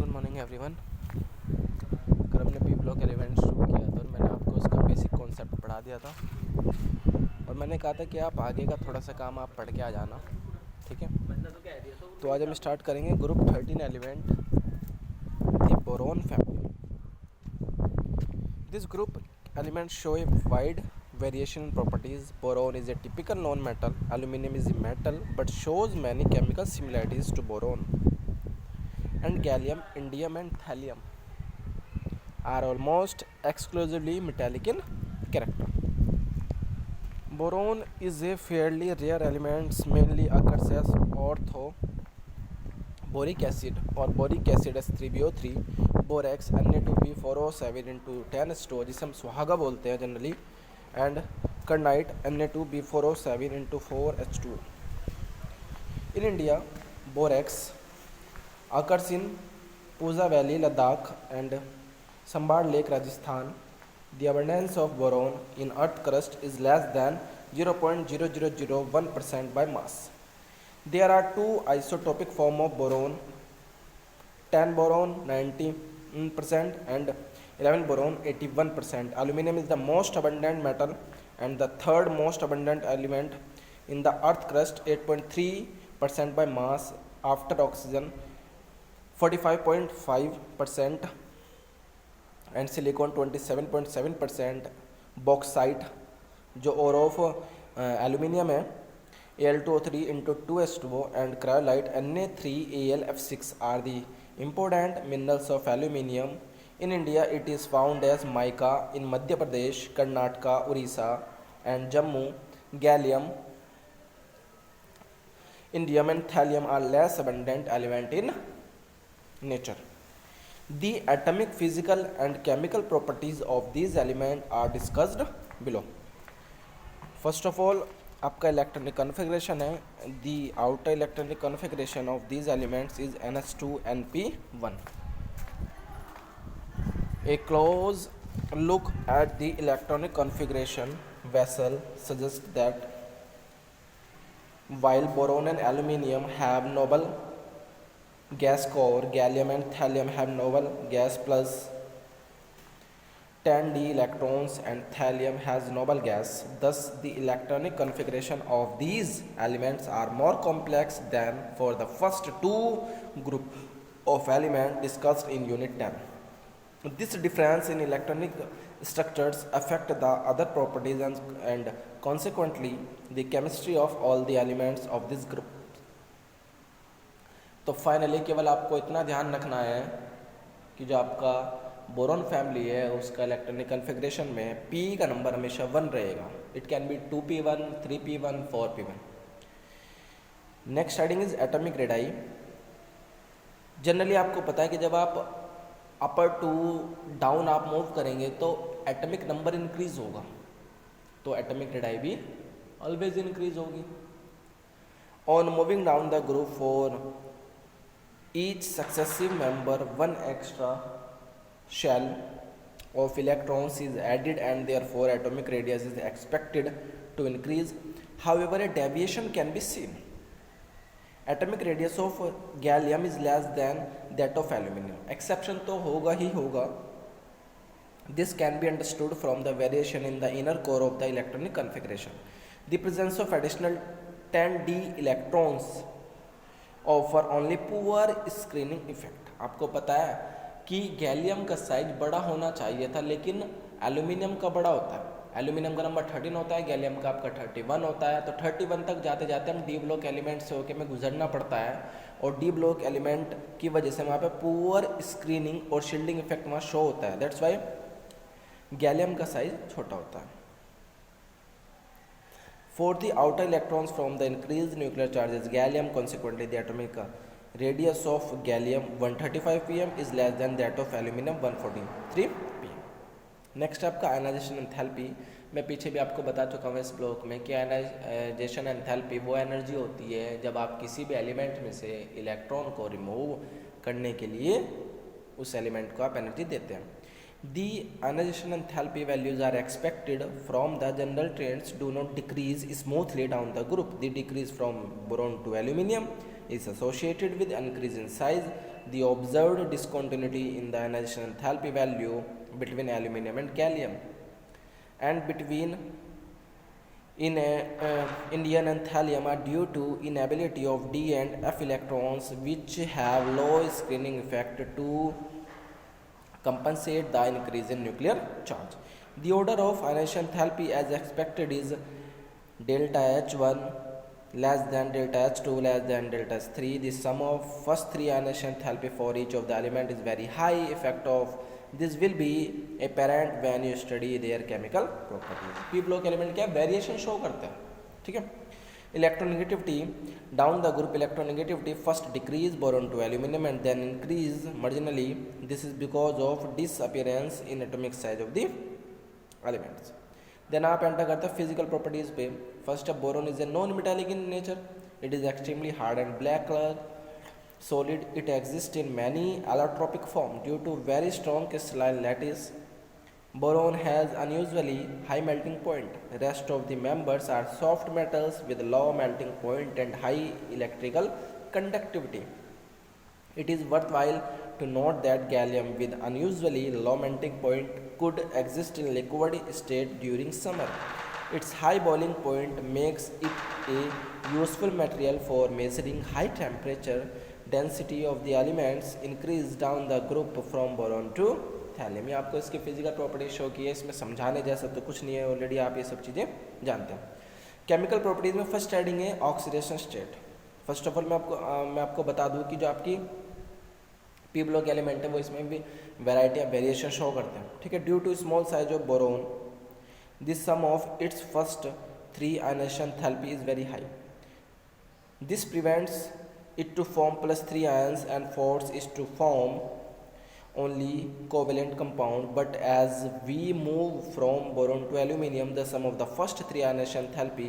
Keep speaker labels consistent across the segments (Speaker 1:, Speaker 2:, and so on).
Speaker 1: Good morning everyone. कल हमने P block element शुरू किया था और मैंने आपको उसका बेसिक कॉन्सेप्ट पढ़ा दिया था और मैंने कहा था कि आप आगे का थोड़ा सा काम आप पढ़ के आ जाना, ठीक है। तो आज हम स्टार्ट करेंगे group 13 element the boron family. This group element show a wide variation in properties. Boron is a typical non-metal. Aluminum is a metal but shows many chemical similarities to boron. And gallium, indium and thallium are almost exclusively metallic in character. Boron is a fairly rare element, mainly occurs as ortho boric acid or boric acid S3BO3, borax Na2B4O7 into 10H2, जिसे हम सुहागा बोलते हैं generally, and kernite Na2B4O7 into 4H2. In India, borax occurs in Puza Valley, Ladakh and Sambar Lake, Rajasthan. The abundance of boron in earth crust is less than 0.0001% by mass. There are two isotopic forms of boron, 10 boron 90% and 11 boron 81%. Aluminum is the most abundant metal and the third most abundant element in the earth crust, 8.3% by mass, after oxygen 45.5% and silicon 27.7%. Bauxite जो और of aluminium है Al2O3 into 2H2O and cryolite Na3AlF6 are the important minerals of aluminium. In India, it is found as mica in Madhya Pradesh, Karnataka, Orissa and Jammu. Gallium, indium and thallium are less abundant element in nature. The atomic, physical and chemical properties of these elements are discussed below. First of all, आपका electronic configuration है. The outer electronic configuration of these elements is NH2nP1. A close look at the electronic configuration vessel suggests that while boron and aluminium have noble gas core, gallium and thallium have noble gas plus 10d electrons and thallium has noble gas. Thus, the electronic configuration of these elements are more complex than for the first two group of elements discussed in Unit 10. This difference in electronic structures affect the other properties and consequently the chemistry of all the elements of this group. तो finally केवल आपको इतना ध्यान रखना है कि जो आपका बोरॉन फैमिली है उसका इलेक्ट्रॉनिक कॉन्फ़िगरेशन में P का नंबर हमेशा 1 रहेगा. It can be 2p1, 3p1, 4p1. Next heading is atomic radii. Generally आपको पता है कि जब आप अपर टू डाउन आप मूव करेंगे तो एटॉमिक नंबर इंक्रीज होगा, तो एटॉमिक रेडाई भी ऑलवेज इंक्रीज होगी. On moving down the group for each successive member one extra shell of electrons is added and therefore atomic radius is expected to increase. However, a deviation can be seen. Atomic radius of gallium is less than that of aluminium. Exception तो होगा ही होगा. This can be understood from the variation in the inner core of the electronic configuration. The presence of additional 10d electrons offer only poor screening effect. आपको पता है कि gallium का size बड़ा होना चाहिए था लेकिन एल्यूमिनियम का बड़ा होता है. एल्यूमिनियम का नंबर 13 होता है, गैलियम का आपका 31 होता है. तो 31 तक जाते जाते हम डी ब्लॉक एलिमेंट से होकर में गुजरना पड़ता है और डी ब्लॉक एलिमेंट की वजह से वहाँ पे पुअर स्क्रीनिंग और शील्डिंग इफेक्ट वहाँ शो होता है. दैट्स वाई गैलियम का साइज छोटा होता है. For the outer electrons from the increase nuclear charges gallium, consequently the atomic radius of gallium 135 pm is less than that of aluminum 143 pm. Next आपका ionization enthalpy. मैं पीछे भी आपको बता चुका हूँ इस ब्लॉक में कि आयनाइजेशन एंथैल्पी वो एनर्जी होती है जब आप किसी भी एलिमेंट में से इलेक्ट्रॉन को रिमूव करने के लिए उस एलिमेंट को आप एनर्जी देते हैं. The ionization enthalpy values are expected from the general trends do not decrease smoothly down the group. They decrease from boron to aluminium is associated with increase in size. The observed discontinuity in the ionization enthalpy value between aluminum and gallium and between Indian and thallium are due to inability of D and F electrons, which have low screening effect, to compensate the increase in nuclear charge. The order of ionization enthalpy as expected is delta H1 less than delta H2 less than delta H3. The sum of first three ionization enthalpy for each of the element is very high. Effect of this will be apparent when you study their chemical properties. p block element क्या variation show करता है, ठीक है. Electronegativity down the group, electronegativity first decrease boron to aluminum and then increase marginally. This is because of disappearance in atomic size of the elements. Then आप enter करते हैं physical properties पे. First boron is a non metallic in nature. It is extremely hard and black colour solid. It exists in many allotropic form due to very strong crystalline lattice. Boron has unusually high melting point. Rest of the members are soft metals with low melting point and high electrical conductivity. It is worthwhile to note that gallium with unusually low melting point could exist in liquid state during summer. Its high boiling point makes it a useful material for measuring high temperature. Density of the elements increase down the group from boron to thallium. ये आपको इसकी physical property show की है. इसमें समझाने जैसा तो कुछ नहीं है, ऑलरेडी आप ये सब चीज़ें जानते हैं. केमिकल प्रॉपर्टीज़ में फर्स्ट हेडिंग है oxidation state. First of all मैं आपको बता दूं कि जो आपकी पी ब्लॉक एलिमेंट है वो इसमें भी वैरायटी ऑफ वेरिएशन शो करते हैं, ठीक है. Due to small size of boron this sum of its first three ionisation enthalpy is very high. This prevents it to form plus 3 ions and force is to form only covalent compound. But as we move from boron to aluminum, the sum of the first three ionization enthalpy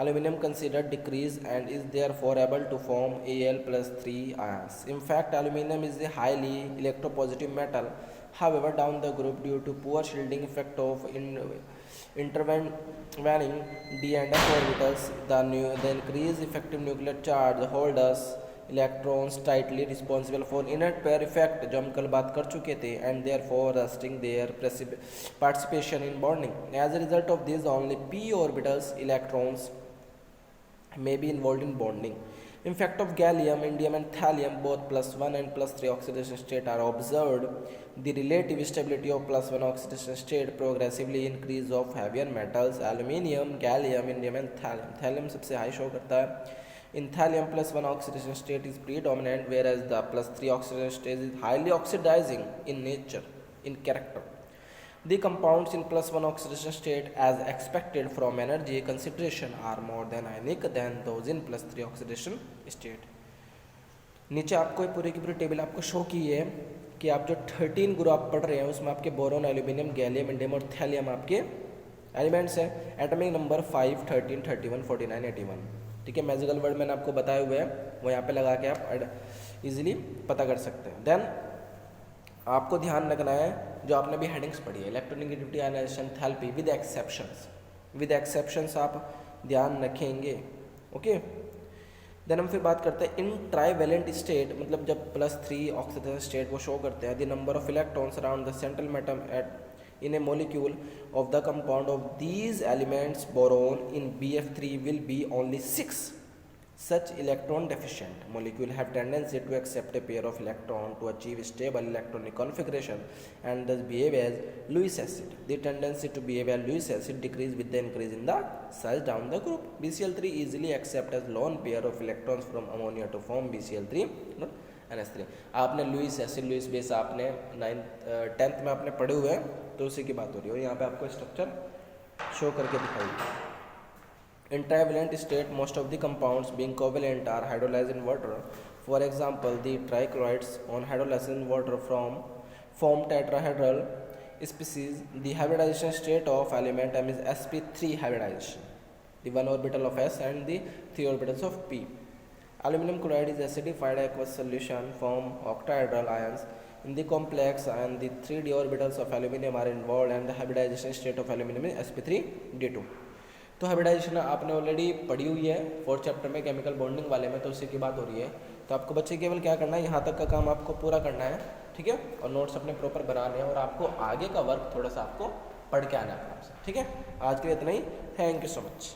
Speaker 1: aluminum considered decrease and is therefore able to form Al plus 3 ions. In fact, aluminum is a highly electropositive metal. However, down the group, due to poor shielding effect of intervening d and f orbitals, the increased effective nuclear charge holders electrons tightly responsible for inert pair effect, जो हम कल बात कर चुके थे, and therefore restricting their participation in bonding. As a result of this, only p orbitals electrons may be involved in bonding. In fact, of gallium, indium and thallium, both plus 1 and plus 3 oxidation state are observed. The relative stability of plus 1 oxidation state progressively increase of heavier metals, aluminium, gallium, indium and thallium. Thallium सबसे high show करता है. In thallium, plus 1 oxidation state is predominant, whereas the plus 3 oxidation state is highly oxidizing in nature, in character. The compounds in plus 1 oxidation state, as expected from energy consideration, are more than ionic than those in plus 3 oxidation state. नीचे आपको ये पूरी की पूरी table आपको show की है कि आप जो 13 ग्रुप आप पढ़ रहे हैं उसमें आपके बोरोन, एल्यूमिनियम, गैलियम, इंडियम और थैलियम आपके एलिमेंट्स हैं. Atomic number 5, 13, 31, 49, 81. ठीक है. मैजिकल वर्ड मैंने आपको बताए हुए हैं, वो यहाँ पे लगा के आप इजीली पता कर सकते हैं. देन आपको ध्यान रखना है जो आपने भी हेडिंग्स पढ़ी है, electronegativity, ionisation, enthalpy with exceptions. With exceptions आप ध्यान रखेंगे. ओके. देन हम फिर बात करते हैं इन ट्राईवैलेंट स्टेट, मतलब जब प्लस 3 ऑक्सीडेशन स्टेट वो शो करते हैं. The number of electrons around the central atom at in a molecule of the compound of these elements boron in BF3 will be only 6. Such electron deficient molecule have tendency to accept a pair of electron to achieve stable electronic configuration and thus behave as Lewis acid. The tendency to behave as Lewis acid decrease with the increase in the size down the group. BCl3 easily accept as lone pair of electrons from ammonia to form BCl3 NH3. आपने Lewis acid, Lewis base आपने 10th में आपने पढ़े हुए हैं, तो उसी की बात हो रही है. यहाँ पे आपको स्ट्रक्चर शो करके दिखाई. In trivalent state, most of the compounds being covalent are hydrolyzed in water. For example, the trichlorides on hydrolysis in water form tetrahedral species. The hybridization state of element M is sp3 hybridization, the 1 orbital of S and the 3 orbitals of P. Aluminum chloride is acidified aqueous solution form octahedral ions in the complex, and the 3d orbitals of aluminum are involved, and the hybridization state of aluminum is sp3d2. तो hybridisation आपने already पढ़ी हुई है 4th chapter में chemical bonding वाले में, तो उसी की बात हो रही है। तो आपको बच्चे केवल क्या करना है, यहाँ तक का काम आपको पूरा करना है, ठीक है, और नोट्स अपने प्रॉपर बनाने हैं, और आपको आगे का वर्क थोड़ा सा आपको पढ़ के आना है आपसे, ठीक है। आज के लिए इतना ही, थैंक यू सो मच।